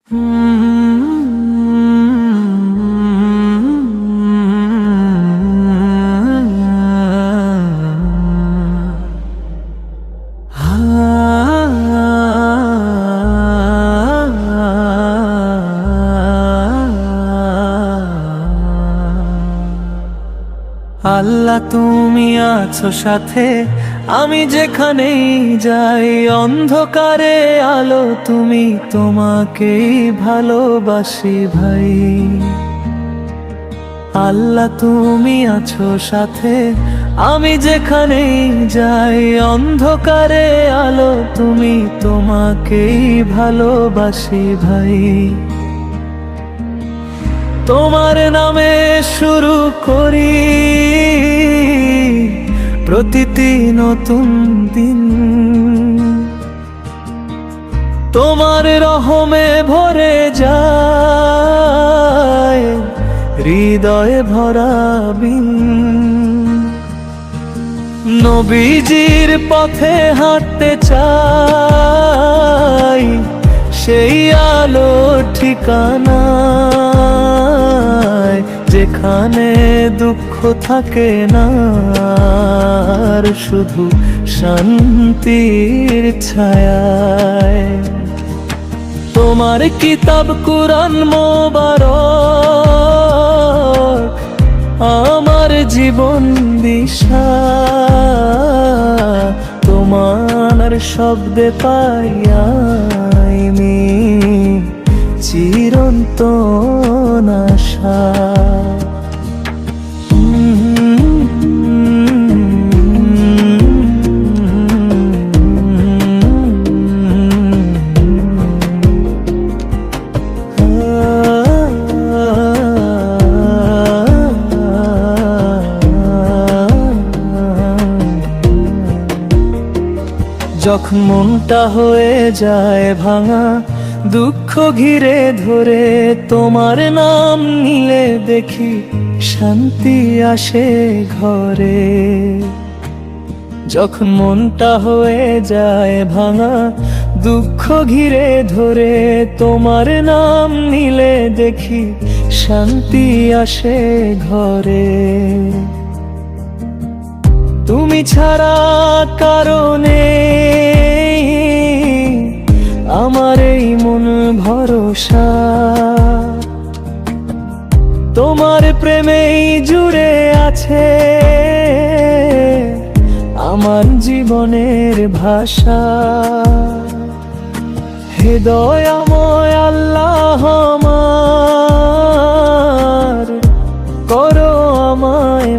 আল্লাহ তুমি আছো সাথে, আমি যেখানেই যাই, অন্ধকারে আলো তুমি, তোমাকেই ভালোবাসি ভাই। আল্লাহ তুমি আছো সাথে, আমি যেখানেই যাই, অন্ধকারে আলো তুমি, তোমাকেই ভালোবাসি ভাই। তোমার নামে শুরু করি প্রতিটি নতুন দিন, তোমার রহমে ভরে যায় হৃদয়ে ভরা বিন। নবীজির পথে হাঁটতে চাই, সেই আলো ঠিকানা যেখানে দুঃখ থাকে না, আর শুধু শান্তির ছায়ায়। তোমার কিতাব কুরআন মোবারক আমার জীবন দিশা, তোমার শব্দে পাই আমি চিরন্তন আশা। যখন মনটা হয়ে যায় ভাঙা, দুঃখ ঘিরে ধরে, তোমার নাম নিলে দেখি শান্তি আসে ঘরে। যখন মনটা হয়ে যায় ভাঙা, দুঃখ ঘিরে ধরে, তোমার নাম নিলে দেখি শান্তি আসে ঘরে। তুমি ছাড়া কারণে আমার এই মন ভরসা, তোমার প্রেমেই জুড়ে আছে আমার জীবনের ভাষা। হে দয়াময় আল্লাহ আমার, করো আমায়